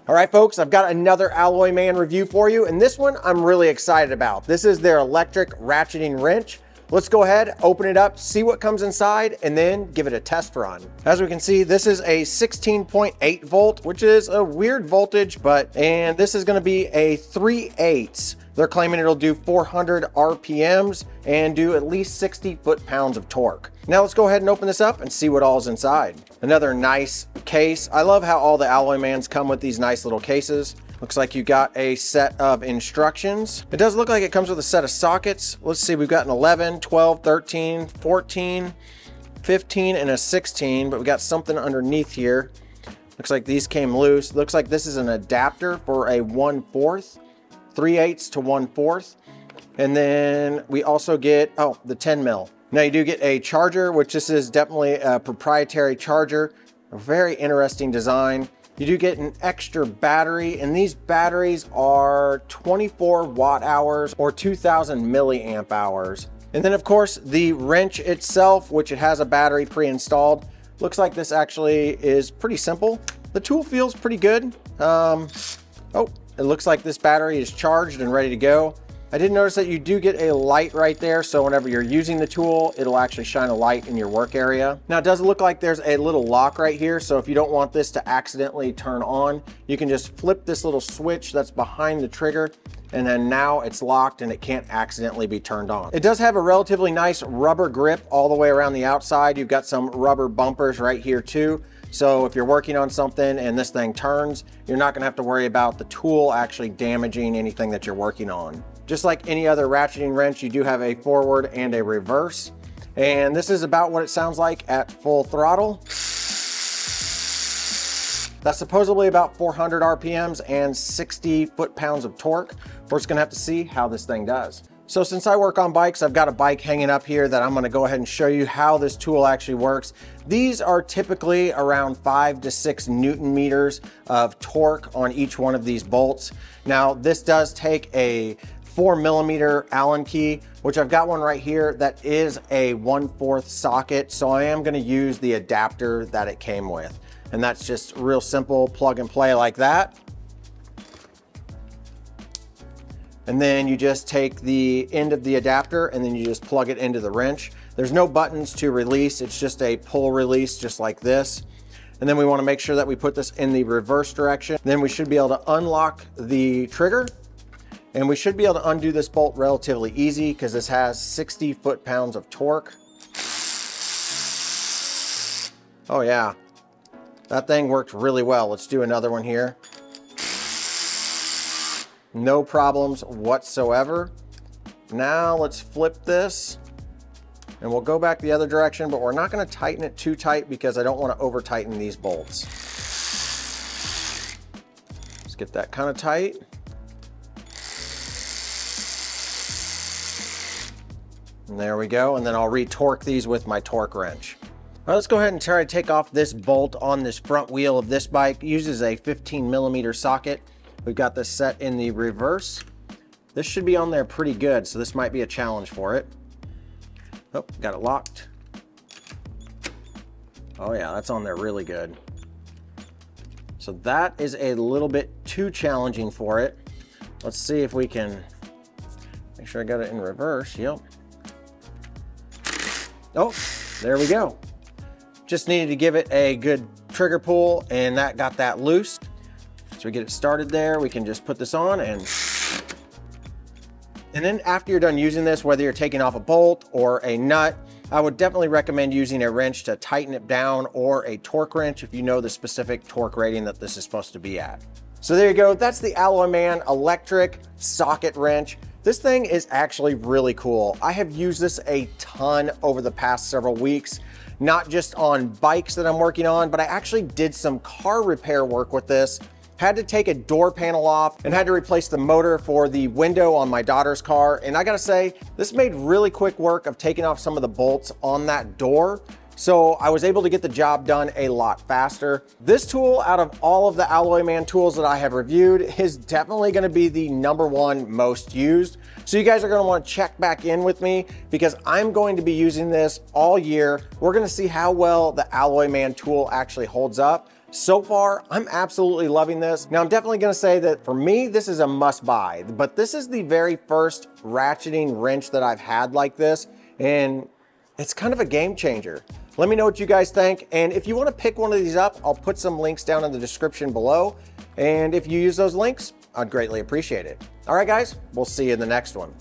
All right, folks, I've got another Alloyman review for you, and this one I'm really excited about. This is their electric ratcheting wrench. Let's go ahead, open it up, see what comes inside, and then give it a test run. As we can see, this is a 16.8 volt, which is a weird voltage, and this is gonna be a 3/8. They're claiming it'll do 400 RPMs and do at least 60 foot-pounds of torque. Now let's go ahead and open this up and see what all is inside. Another nice case. I love how all the Alloymans come with these nice little cases. Looks like you got a set of instructions. It does look like it comes with a set of sockets. Let's see, we've got an 11, 12, 13, 14, 15, and a 16, but we got something underneath here. Looks like these came loose. Looks like this is an adapter for a 1/4, 3/8 to 1/4. And then we also get, the 10 mil. Now you do get a charger, which this is definitely a proprietary charger. A very interesting design. You do get an extra battery, and these batteries are 24 watt hours or 2000 milliamp hours. And then of course the wrench itself, which it has a battery pre-installed. Looks like this actually is pretty simple. The tool feels pretty good. It looks like this battery is charged and ready to go. I did notice that you do get a light right there, so whenever you're using the tool, it'll actually shine a light in your work area. Now it does look like there's a little lock right here, so if you don't want this to accidentally turn on, you can just flip this little switch that's behind the trigger, and then now it's locked and it can't accidentally be turned on. It does have a relatively nice rubber grip all the way around the outside. You've got some rubber bumpers right here too. So if you're working on something and this thing turns, you're not gonna have to worry about the tool actually damaging anything that you're working on. Just like any other ratcheting wrench, you do have a forward and a reverse. And this is about what it sounds like at full throttle. That's supposedly about 400 RPMs and 60 foot-pounds of torque. We're just gonna have to see how this thing does. So since I work on bikes, I've got a bike hanging up here that I'm gonna go ahead and show you how this tool actually works. These are typically around 5 to 6 Newton meters of torque on each one of these bolts. Now, this does take a 4mm Allen key, which I've got one right here that is a 1/4 socket. So I am gonna use the adapter that it came with. And that's just real simple, plug and play like that. And then you just take the end of the adapter and then you just plug it into the wrench. There's no buttons to release, it's just a pull release just like this. And then we wanna make sure that we put this in the reverse direction. Then we should be able to unlock the trigger, and we should be able to undo this bolt relatively easy because this has 60 foot-pounds of torque. Oh yeah, that thing worked really well. Let's do another one here. No problems whatsoever. Now let's flip this and we'll go back the other direction, but we're not going to tighten it too tight because I don't want to over tighten these bolts. Let's get that kind of tight. And there we go. And then I'll re-torque these with my torque wrench. All right, let's go ahead and try to take off this bolt on this front wheel of this bike. It uses a 15mm socket. We've got this set in the reverse. This should be on there pretty good, so this might be a challenge for it. Oh, got it locked. Oh yeah, that's on there really good. So that is a little bit too challenging for it. Let's see if we can make sure I got it in reverse. Yep. Oh, there we go. Just needed to give it a good trigger pull and that got that loose. So we get it started there, we can just put this on and then after you're done using this, whether you're taking off a bolt or a nut, I would definitely recommend using a wrench to tighten it down or a torque wrench if you know the specific torque rating that this is supposed to be at. So there you go, that's the Alloyman electric socket wrench. This thing is actually really cool. I have used this a ton over the past several weeks, not just on bikes that I'm working on, but I actually did some car repair work with this. Had to take a door panel off and had to replace the motor for the window on my daughter's car. And I gotta say, this made really quick work of taking off some of the bolts on that door. So I was able to get the job done a lot faster. This tool, out of all of the Alloyman tools that I have reviewed, is definitely gonna be the #1 most used. So you guys are gonna wanna check back in with me because I'm going to be using this all year. We're gonna see how well the Alloyman tool actually holds up. So far, I'm absolutely loving this. Now, I'm definitely gonna say that for me, this is a must buy, but this is the very first ratcheting wrench that I've had like this, and it's kind of a game changer. Let me know what you guys think, and if you wanna pick one of these up, I'll put some links down in the description below, and if you use those links, I'd greatly appreciate it. All right, guys, we'll see you in the next one.